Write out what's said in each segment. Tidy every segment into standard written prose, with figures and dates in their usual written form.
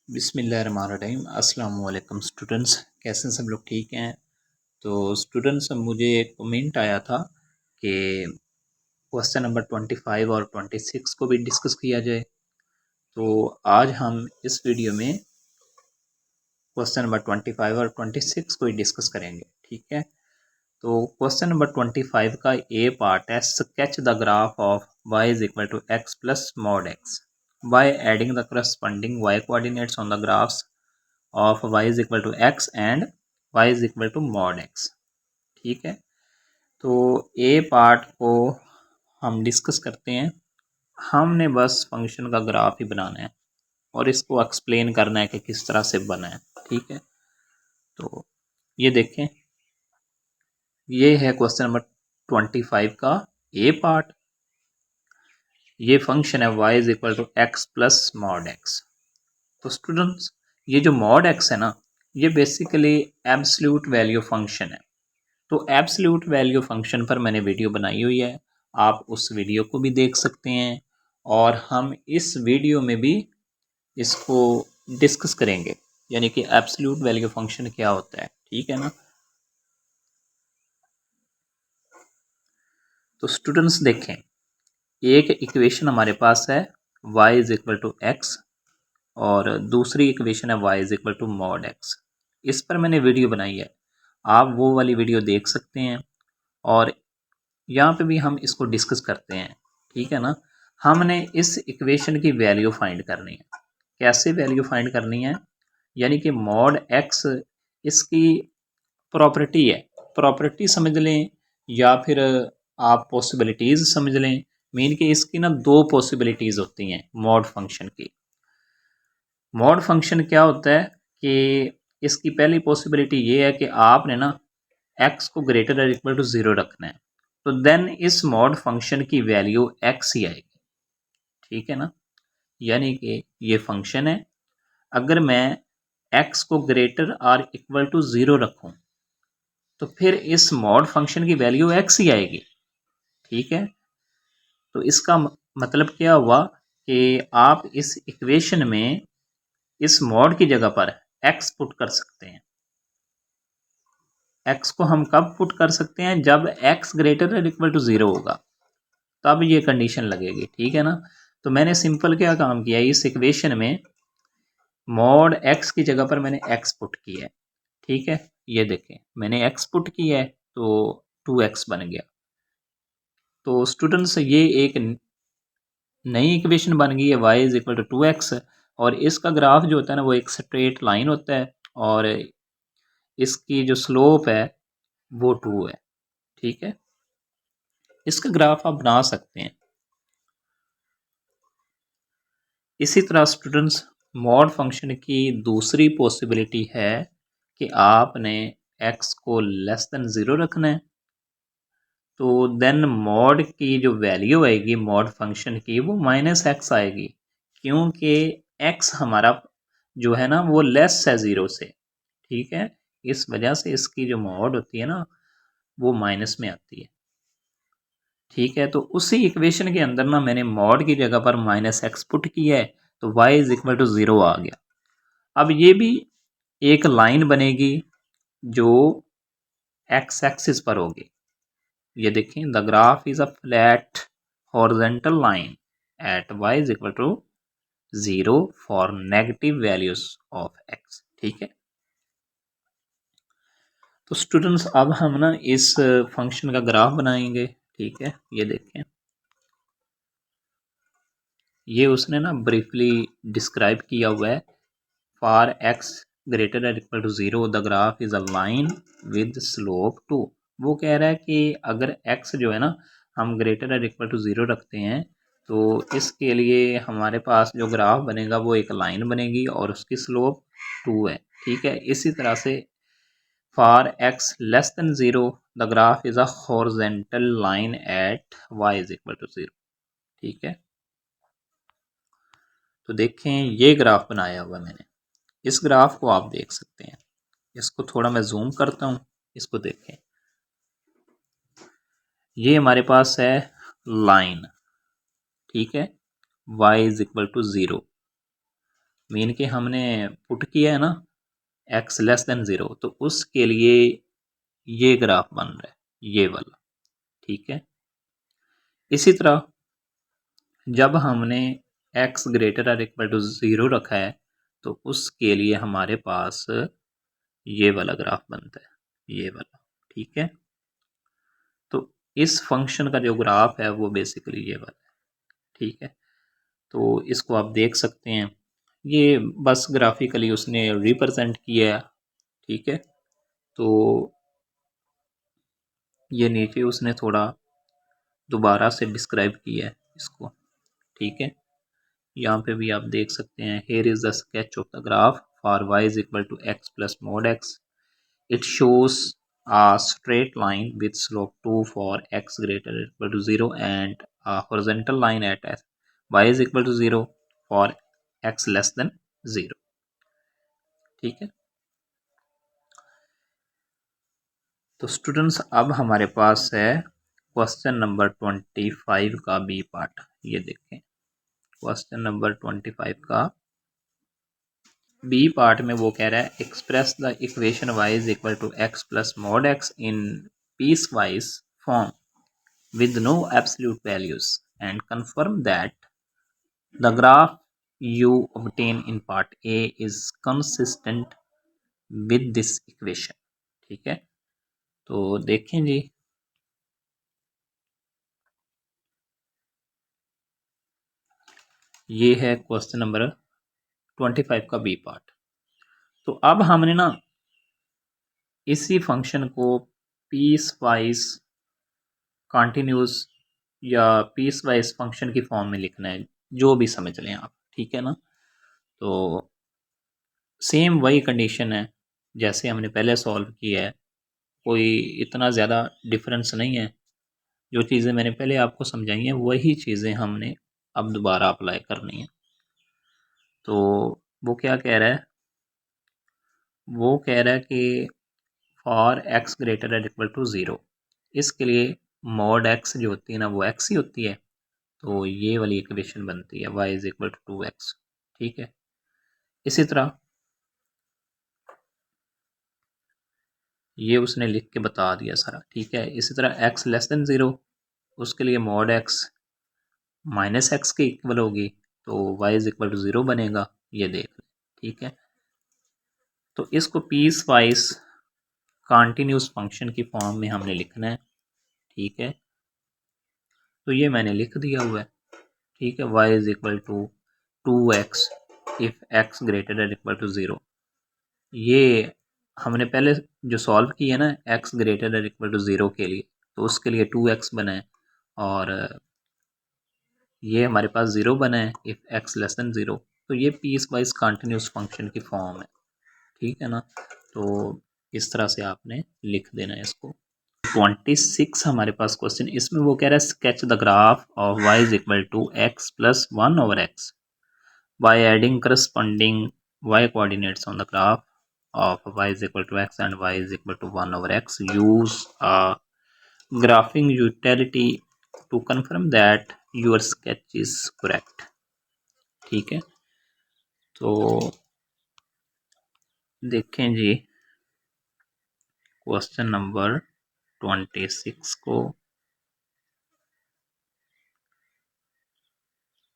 बिस्मिल्लाहिर्रहमानिर्रहीम अस्सलाम वालेकुम स्टूडेंट्स, कैसे हैं सब लोग? ठीक हैं? तो स्टूडेंट्स, मुझे एक कमेंट आया था कि क्वेश्चन नंबर 25 और 26 को भी डिस्कस किया जाए। तो आज हम इस वीडियो में क्वेश्चन नंबर 25 और 26 को ही डिस्कस करेंगे। ठीक है, तो क्वेश्चन नंबर 25 का ए पार्ट है, sketch the graph of y is equal to x plus mod x by adding the corresponding y coordinates on the graphs of y is equal to x and y is equal to mod x. ठीक है, तो ए part को हम discuss करते हैं। हमने बस function का ग्राफ ही बनाना है और इसको एक्सप्लेन करना है कि किस तरह से बना है। ठीक है, तो ये देखें, ये है क्वेश्चन नंबर 25 का ए पार्ट। ये फंक्शन है y is equal to x plus mod x. तो स्टूडेंट्स, ये जो मॉड एक्स है ना, ये बेसिकली एब्सोल्यूट वैल्यू फंक्शन है। तो एब्सोल्यूट वैल्यू फंक्शन पर मैंने वीडियो बनाई हुई है, आप उस वीडियो को भी देख सकते हैं और हम इस वीडियो में भी इसको डिस्कस करेंगे, यानी कि एब्सोल्यूट वैल्यू फंक्शन क्या होता है। ठीक है ना? तो स्टूडेंट्स देखें, एक इक्वेशन हमारे पास है y is equal to x और दूसरी इक्वेशन है y is equal to mod x. इस पर मैंने वीडियो बनाई है, आप वो वाली वीडियो देख सकते हैं और यहाँ पे भी हम इसको डिस्कस करते हैं। ठीक है ना? हमने इस इक्वेशन की वैल्यू फाइंड करनी है। कैसे वैल्यू फाइंड करनी है? यानी कि मॉड एक्स इसकी प्रॉपर्टी है, प्रॉपर्टी समझ लें या फिर आप पॉसिबिलिटीज़ समझ लें। मीन कि इसकी ना दो पॉसिबिलिटीज़ होती हैं मॉड फंक्शन की। मॉड फंक्शन क्या होता है कि इसकी पहली पॉसिबिलिटी ये है कि आपने ना एक्स को ग्रेटर और इक्वल टू ज़ीरो रखना है, तो देन इस मॉड फंक्शन की वैल्यू एक्स ही आएगी। ठीक है ना? यानी कि ये फंक्शन है, अगर मैं एक्स को ग्रेटर और इक्वल टू ज़ीरो रखूं तो फिर इस मॉड फंक्शन की वैल्यू एक्स ही आएगी। ठीक है, तो इसका मतलब क्या हुआ कि आप इस इक्वेशन में इस मॉड की जगह पर एक्स पुट कर सकते हैं। एक्स को हम कब पुट कर सकते हैं? जब एक्स ग्रेटर और इक्वल टू ज़ीरो होगा, तब ये कंडीशन लगेगी। ठीक है ना? तो मैंने सिंपल क्या काम किया, इस इक्वेशन में मॉड एक्स की जगह पर मैंने एक्स पुट किया है। ठीक है, ये देखें, मैंने एक्स पुट किया है तो 2x बन गया। तो स्टूडेंट्स, ये एक नई इक्वेशन बन गई है y is equal to 2x और इसका ग्राफ जो होता है ना, वो एक स्ट्रेट लाइन होता है और इसकी जो स्लोप है वो 2 है। ठीक है, इसका ग्राफ आप बना सकते हैं। इसी तरह स्टूडेंट्स, मॉड फंक्शन की दूसरी पॉसिबिलिटी है कि आपने x को लेस देन ज़ीरो रखना है, तो देन मॉड की जो वैल्यू आएगी मॉड फंक्शन की, वो माइनस एक्स आएगी, क्योंकि x हमारा जो है ना वो लेस है ज़ीरो से। ठीक है, इस वजह से इसकी जो मॉड होती है ना, वो माइनस में आती है। ठीक है, तो उसी इक्वेशन के अंदर ना मैंने मॉड की जगह पर माइनस एक्स पुट किया है, तो y is equal to zero आ गया। अब ये भी एक लाइन बनेगी जो एक्स एक्सिस पर होगी। ये देखें, the graph is a flat horizontal line at y is equal to zero for negative values of x। ठीक है, तो स्टूडेंट्स, अब हम ना इस फंक्शन का ग्राफ बनाएंगे। ठीक है, ये देखें, ये उसने ना ब्रीफली डिस्क्राइब किया हुआ है। For x greater and equal to zero the graph is a line with slope 2। वो कह रहा है कि अगर एक्स जो है ना, हम greater and equal to zero रखते हैं, तो इसके लिए हमारे पास जो ग्राफ बनेगा वो एक लाइन बनेगी और उसकी स्लोप 2 है। ठीक है, इसी तरह से for x less than zero the graph is a horizontal line at y is equal to zero. ठीक है, तो देखें, ये ग्राफ बनाया हुआ मैंने, इस ग्राफ को आप देख सकते हैं। इसको थोड़ा मैं जूम करता हूँ, इसको देखें, ये हमारे पास है लाइन। ठीक है, y is equal to zero mean के हमने पुट किया है ना x लेस देन 0, तो उसके लिए ये ग्राफ बन रहा है, ये वाला। ठीक है, इसी तरह जब हमने x ग्रेटर और इक्वल टू 0 रखा है तो उसके लिए हमारे पास ये वाला ग्राफ बनता है, ये वाला। ठीक है, तो इस फंक्शन का जो ग्राफ है वो बेसिकली ये वाला है। ठीक है, तो इसको आप देख सकते हैं, ये बस ग्राफिकली उसने रिप्रेजेंट किया है। ठीक है, तो ये नीचे उसने थोड़ा दोबारा से डिस्क्राइब किया है इसको। ठीक है, यहाँ पे भी आप देख सकते हैं, here is the sketch of the graph for y is equal to x plus mod x. It shows a straight line with slope 2 for x greater or equal to 0 and a horizontal line at y is equal to 0 for x less than 0। ठीक है, तो students अब हमारे पास है question number 25 का B part. ये देखें, क्वेश्चन नंबर 25 का बी पार्ट में वो कह रहा है express the equation y is equal to x plus mod x in piecewise form with no absolute values and confirm that the graph you obtain in part A is consistent with this equation। ठीक है, तो देखें जी, ये है question number 25 का B part. तो अब हमने ना इसी फंक्शन को पीस वाइज कॉन्टिन्यूस या पीस वाइज फंक्शन की फॉर्म में लिखना है, जो भी समझ लें आप। ठीक है ना, तो सेम वही कंडीशन है जैसे हमने पहले सॉल्व किया है, कोई इतना ज़्यादा डिफरेंस नहीं है। जो चीज़ें मैंने पहले आपको समझाई हैं वही चीज़ें हमने अब दोबारा अप्लाई करनी है। तो वो क्या कह रहा है, वो कह रहा है कि for x greater and equal to 0, इसके लिए मॉड एक्स जो होती है ना वो एक्स ही होती है, तो ये वाली इक्वेशन बनती है y is equal to 2x। ठीक है, इसी तरह ये उसने लिख के बता दिया सारा। ठीक है, इसी तरह x लेस देन 0, उसके लिए मॉड x माइनस एक्स के इक्वल होगी, तो y इज इक्वल टू 0 बनेगा, ये देख लें। ठीक है, तो इसको पीस वाइज कॉन्टिन्यूस फंक्शन की फॉर्म में हमने लिखना है। ठीक है, तो ये मैंने लिख दिया हुआ है। ठीक है, y is equal to 2x if x greater than equal to 0। ये हमने पहले जो सॉल्व किया ना x greater than equal to 0 के लिए, तो उसके लिए 2x बना है, और ये हमारे पास 0 बना है इफ x लेस देन 0। तो ये पीस वाइज कॉन्टिन्यूस फंक्शन की फॉर्म है। ठीक है ना, तो इस तरह से आपने लिख देना है इसको। 26 हमारे पास क्वेश्चन, इसमें वो कह रहा है sketch the graph of y is equal to x plus 1 over x by adding corresponding y coordinates on the graph of y is equal to x and y is equal to 1 over x। Use a graphing utility to confirm that your sketch is correct। ठीक है, तो देखें जी question number 26 को,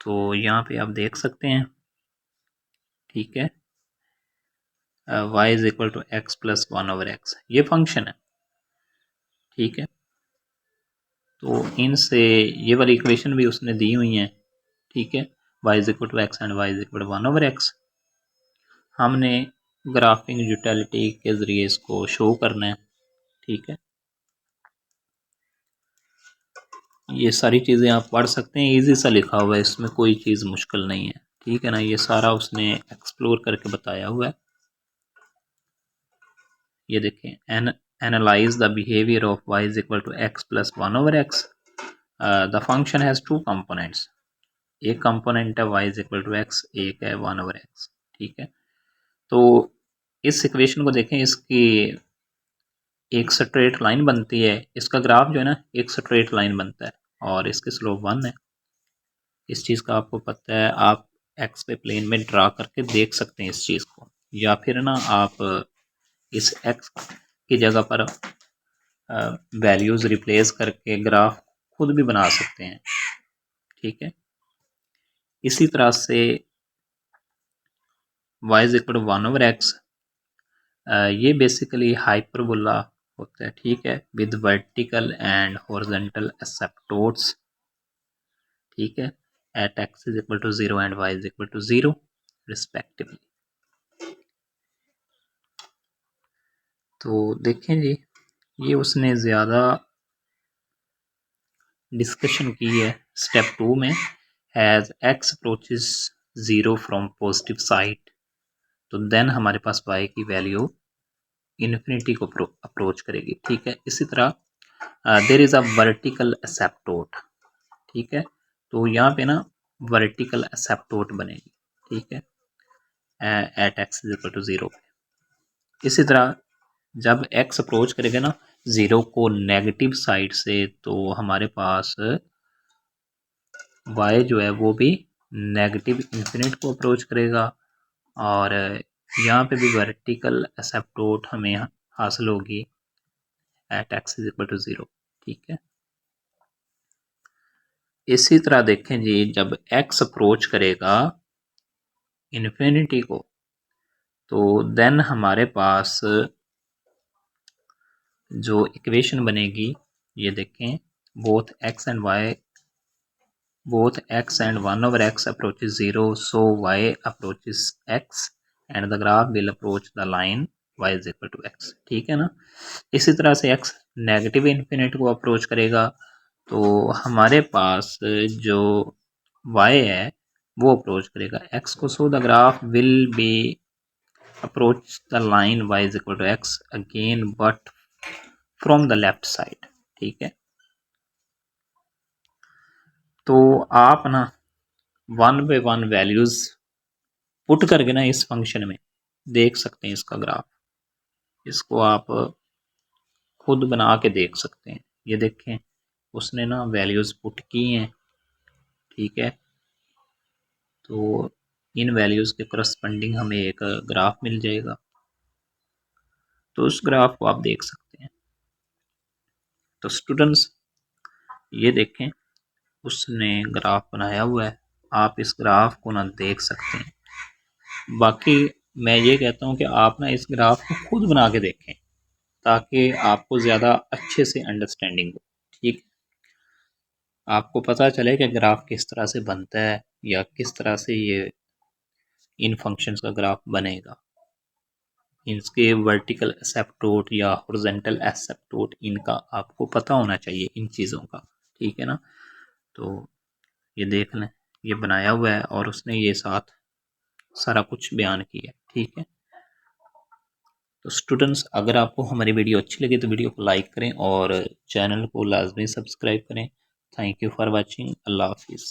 तो यहाँ पे आप देख सकते हैं। ठीक है, y is equal to x plus 1 over x, ये फंक्शन है। ठीक है, तो इनसे ये वाली इक्वेशन भी उसने दी हुई है। ठीक है, y is equal to x and y is equal to 1 over x. हमने ग्राफिंग यूटिलिटी के ज़रिए इसको शो करना है। ठीक है, ये सारी चीज़ें आप पढ़ सकते हैं, इजी सा लिखा हुआ है, इसमें कोई चीज़ मुश्किल नहीं है। ठीक है ना, ये सारा उसने एक्सप्लोर करके बताया हुआ है। ये देखें, analyse the behaviour of y is equal to x plus 1 over x. The function has two components, एक कंपोनेंट है y is equal to x, एक है 1 ओवर एक्स। ठीक है, तो इस इक्वेशन को देखें, इसकी एक स्ट्रेट लाइन बनती है, इसका ग्राफ जो है ना एक स्ट्रेट लाइन बनता है, और इसके स्लोप 1 है। इस चीज़ का आपको पता है, आप एक्स पे प्लेन में ड्रा करके देख सकते हैं इस चीज़ को, या फिर ना आप इस एक्स की जगह पर वैल्यूज़ रिप्लेस करके ग्राफ खुद भी बना सकते हैं। ठीक है, इसी तरह से y is equal to 1/x, ये बेसिकली हाइपरबोला होता है। ठीक है, with vertical and horizontal asymptotes. ठीक है, at x is equal to 0 and y is equal to 0 respectively. तो देखें जी, ये उसने ज़्यादा डिस्कशन की है स्टेप 2 में। Has x approaches 0 from positive side, तो देन हमारे पास y की वैल्यू इन्फिनिटी को अप्रोच करेगी। ठीक है, इसी तरह देयर इज़ अ वर्टिकल एसिप्टोट। ठीक है, तो यहाँ पे ना वर्टिकल एसिप्टोट बनेगी। ठीक है, at x is equal to 0। इसी तरह जब x अप्रोच करेगा ना 0 को नेगेटिव साइड से, तो हमारे पास y जो है वो भी नेगेटिव इन्फिनिट को अप्रोच करेगा, और यहाँ पे भी वर्टिकल एसिप्टोट हमें हासिल होगी at x is equal to 0। ठीक है, इसी तरह देखें जी, जब x अप्रोच करेगा इन्फिनिटी को, तो देन हमारे पास जो इक्वेशन बनेगी, ये देखें, both x and 1/x approaches 0, so y approaches x and the graph will approach the line y is equal to x। ठीक है ना, इसी तरह से x नेगेटिव इन्फिनिट को अप्रोच करेगा, तो हमारे पास जो y है वो अप्रोच करेगा x को, so the graph will be approach the line y is equal to x again but from the left side. ठीक है, तो आप ना 1 बाय 1 वैल्यूज पुट करके ना इस फंक्शन में देख सकते हैं इसका ग्राफ। इसको आप खुद बना के देख सकते हैं। ये देखें, उसने ना वैल्यूज पुट की हैं। ठीक है, तो इन वैल्यूज के करस्पॉन्डिंग हमें एक ग्राफ मिल जाएगा, तो उस ग्राफ को आप देख सकते हैं। तो स्टूडेंट्स, ये देखें, उसने ग्राफ बनाया हुआ है, आप इस ग्राफ को ना देख सकते हैं। बाकी मैं ये कहता हूँ कि आप ना इस ग्राफ को खुद बना के देखें, ताकि आपको ज़्यादा अच्छे से अंडरस्टैंडिंग हो। ठीक, आपको पता चले कि ग्राफ किस तरह से बनता है, या किस तरह से ये इन फंक्शंस का ग्राफ बनेगा। इनके वर्टिकल एसिप्टोट या हॉरिजॉन्टल एसिप्टोट, इनका आपको पता होना चाहिए, इन चीज़ों का। ठीक है ना, तो ये देख लें, ये बनाया हुआ है और उसने ये साथ सारा कुछ बयान किया है। ठीक है, तो स्टूडेंट्स, अगर आपको हमारी वीडियो अच्छी लगे तो वीडियो को लाइक करें और चैनल को लाजमी सब्सक्राइब करें। Thank you for watching. अल्लाह हाफिज़।